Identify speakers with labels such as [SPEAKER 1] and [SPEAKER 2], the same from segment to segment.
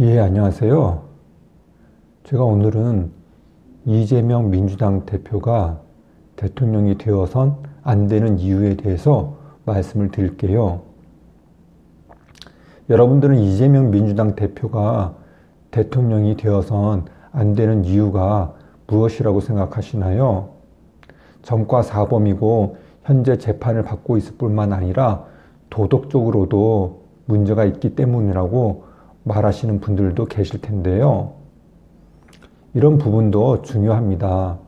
[SPEAKER 1] 예, 안녕하세요. 제가 오늘은 이재명 민주당 대표가 대통령이 되어선 안 되는 이유에 대해서 말씀을 드릴게요. 여러분들은 이재명 민주당 대표가 대통령이 되어선 안 되는 이유가 무엇이라고 생각하시나요? 전과 사범이고 현재 재판을 받고 있을 뿐만 아니라 도덕적으로도 문제가 있기 때문이라고 말하시는 분들도 계실 텐데요. 이런 부분도 중요합니다.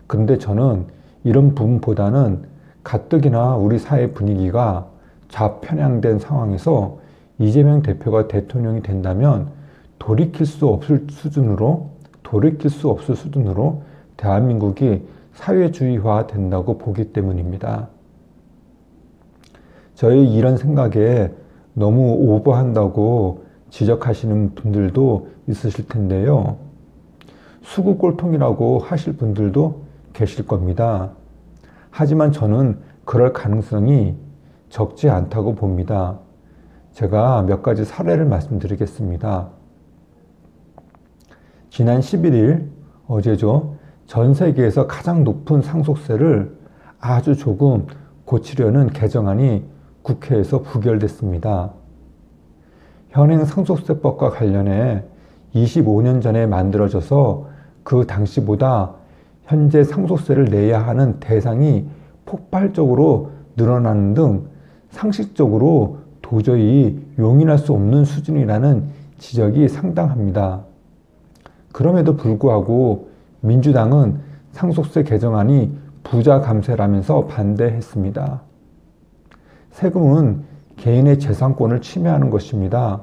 [SPEAKER 1] 그런데 저는 이런 부분보다는 가뜩이나 우리 사회 분위기가 좌편향된 상황에서 이재명 대표가 대통령이 된다면 돌이킬 수 없을 수준으로 대한민국이 사회주의화 된다고 보기 때문입니다. 저의 이런 생각에 너무 오버한다고 지적하시는 분들도 있으실 텐데요. 수구꼴통이라고 하실 분들도 계실 겁니다. 하지만 저는 그럴 가능성이 적지 않다고 봅니다. 제가 몇 가지 사례를 말씀드리겠습니다. 지난 11일, 어제죠. 전 세계에서 가장 높은 상속세를 아주 조금 고치려는 개정안이 국회에서 부결됐습니다. 현행 상속세법과 관련해 25년 전에 만들어져서 그 당시보다 현재 상속세를 내야 하는 대상이 폭발적으로 늘어나는 등 상식적으로 도저히 용인할 수 없는 수준이라는 지적이 상당합니다. 그럼에도 불구하고 민주당은 상속세 개정안이 부자 감세라면서 반대했습니다. 세금은 개인의 재산권을 침해하는 것입니다.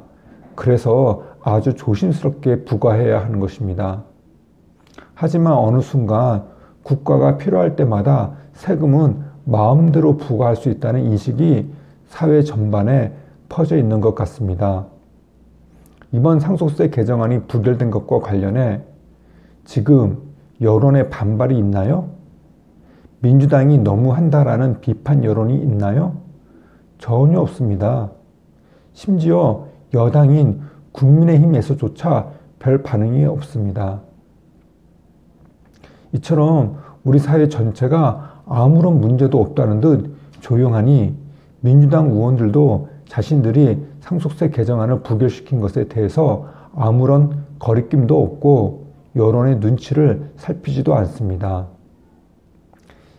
[SPEAKER 1] 그래서 아주 조심스럽게 부과해야 하는 것입니다. 하지만 어느 순간 국가가 필요할 때마다 세금은 마음대로 부과할 수 있다는 인식이 사회 전반에 퍼져 있는 것 같습니다. 이번 상속세 개정안이 부결된 것과 관련해 지금 여론의 반발이 있나요? 민주당이 너무 한다라는 비판 여론이 있나요? 전혀 없습니다. 심지어 여당인 국민의힘에서조차 별 반응이 없습니다. 이처럼 우리 사회 전체가 아무런 문제도 없다는 듯 조용하니 민주당 의원들도 자신들이 상속세 개정안을 부결시킨 것에 대해서 아무런 거리낌도 없고 여론의 눈치를 살피지도 않습니다.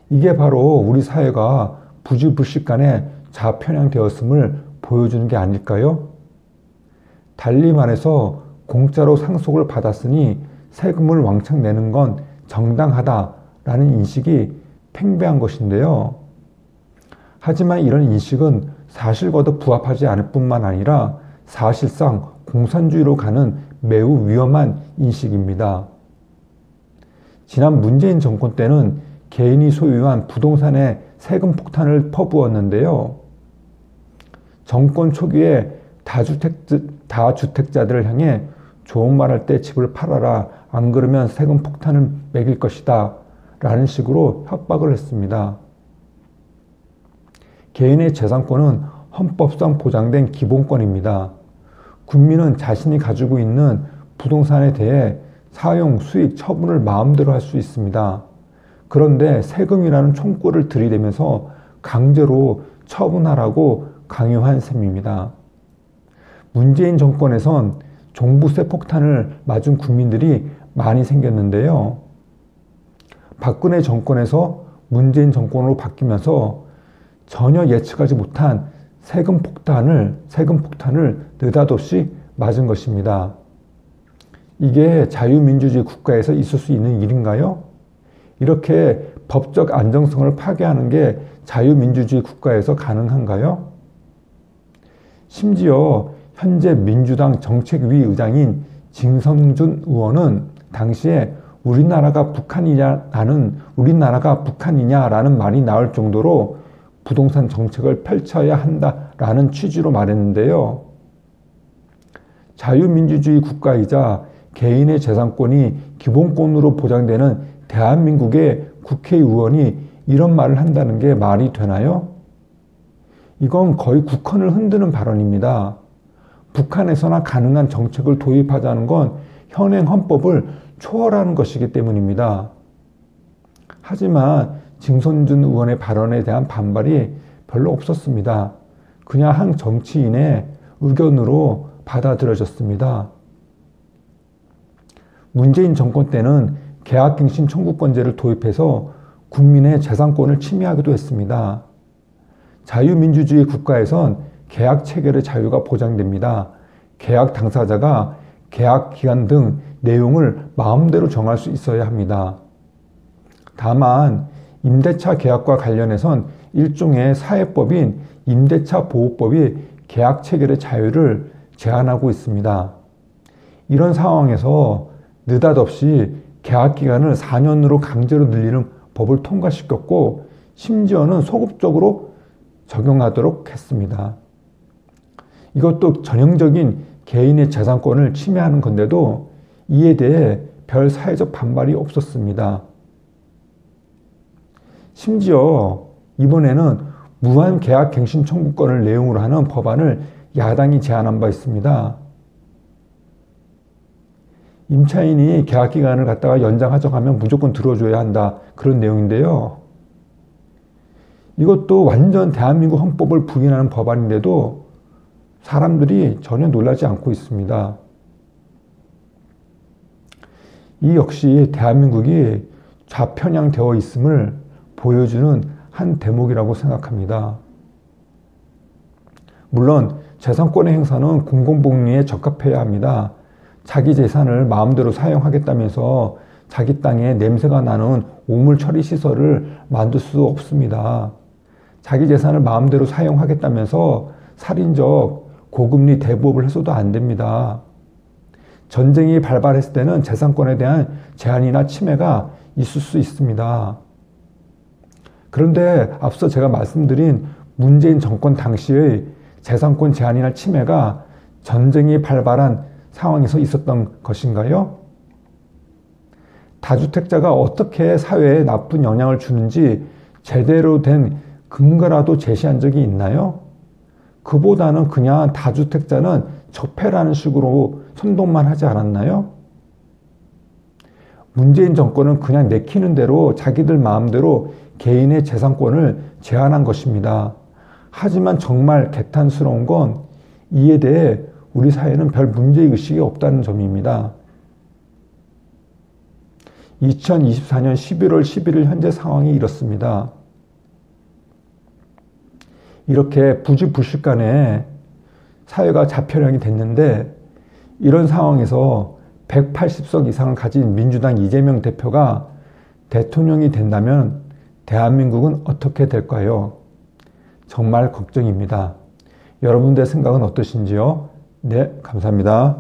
[SPEAKER 1] 이게 바로 우리 사회가 부지불식간에 좌편향되었음을 보여주는 게 아닐까요? 달리 말해서 공짜로 상속을 받았으니 세금을 왕창 내는 건 정당하다라는 인식이 팽배한 것인데요. 하지만 이런 인식은 사실과도 부합하지 않을 뿐만 아니라 사실상 공산주의로 가는 매우 위험한 인식입니다. 지난 문재인 정권 때는 개인이 소유한 부동산에 세금 폭탄을 퍼부었는데요. 정권 초기에 다주택자들을 향해 좋은 말 할 때 집을 팔아라, 안 그러면 세금 폭탄을 매길 것이다 라는 식으로 협박을 했습니다. 개인의 재산권은 헌법상 보장된 기본권입니다. 국민은 자신이 가지고 있는 부동산에 대해 사용, 수익, 처분을 마음대로 할 수 있습니다. 그런데 세금이라는 총구를 들이대면서 강제로 처분하라고 강요한 셈입니다. 문재인 정권에선 종부세 폭탄을 맞은 국민들이 많이 생겼는데요. 박근혜 정권에서 문재인 정권으로 바뀌면서 전혀 예측하지 못한 세금 폭탄을 느닷없이 맞은 것입니다. 이게 자유민주주의 국가에서 있을 수 있는 일인가요? 이렇게 법적 안정성을 파괴하는 게 자유민주주의 국가에서 가능한가요? 심지어 현재 민주당 정책위 의장인 진성준 의원은 당시에 우리나라가 북한이냐라는 말이 나올 정도로 부동산 정책을 펼쳐야 한다라는 취지로 말했는데요. 자유민주주의 국가이자 개인의 재산권이 기본권으로 보장되는 대한민국의 국회의원이 이런 말을 한다는 게 말이 되나요? 이건 거의 국헌을 흔드는 발언입니다. 북한에서나 가능한 정책을 도입하자는 건 현행 헌법을 초월하는 것이기 때문입니다. 하지만 징선준 의원의 발언에 대한 반발이 별로 없었습니다. 그냥 한 정치인의 의견으로 받아들여졌습니다. 문재인 정권 때는 계약갱신 청구권제를 도입해서 국민의 재산권을 침해하기도 했습니다. 자유민주주의 국가에선 계약 체결의 자유가 보장됩니다. 계약 당사자가 계약 기간 등 내용을 마음대로 정할 수 있어야 합니다. 다만 임대차 계약과 관련해선 일종의 사회법인 임대차 보호법이 계약 체결의 자유를 제한하고 있습니다. 이런 상황에서 느닷없이 계약 기간을 4년으로 강제로 늘리는 법을 통과시켰고 심지어는 소급적으로 적용하도록 했습니다. 이것도 전형적인 개인의 재산권을 침해하는 건데도 이에 대해 별 사회적 반발이 없었습니다. 심지어 이번에는 무한 계약 갱신 청구권을 내용으로 하는 법안을 야당이 제안한 바 있습니다. 임차인이 계약 기간을 갖다가 연장하자고 하면 무조건 들어줘야 한다. 그런 내용인데요. 이것도 완전 대한민국 헌법을 부인하는 법안인데도 사람들이 전혀 놀라지 않고 있습니다. 이 역시 대한민국이 좌편향되어 있음을 보여주는 한 대목이라고 생각합니다. 물론 재산권의 행사는 공공복리에 적합해야 합니다. 자기 재산을 마음대로 사용하겠다면서 자기 땅에 냄새가 나는 오물 처리 시설을 만들 수 없습니다. 자기 재산을 마음대로 사용하겠다면서 살인적 고금리 대부업을 해서도 안 됩니다. 전쟁이 발발했을 때는 재산권에 대한 제한이나 침해가 있을 수 있습니다. 그런데 앞서 제가 말씀드린 문재인 정권 당시의 재산권 제한이나 침해가 전쟁이 발발한 상황에서 있었던 것인가요? 다주택자가 어떻게 사회에 나쁜 영향을 주는지 제대로 된 근거라도 제시한 적이 있나요? 그보다는 그냥 다주택자는 적폐라는 식으로 선동만 하지 않았나요? 문재인 정권은 그냥 내키는 대로 자기들 마음대로 개인의 재산권을 제한한 것입니다. 하지만 정말 개탄스러운 건 이에 대해 우리 사회는 별 문제의식이 없다는 점입니다. 2024년 11월 11일 현재 상황이 이렇습니다. 이렇게 부지불식간에 사회가 좌편향이 됐는데 이런 상황에서 180석 이상을 가진 민주당 이재명 대표가 대통령이 된다면 대한민국은 어떻게 될까요? 정말 걱정입니다. 여러분들의 생각은 어떠신지요? 네, 감사합니다.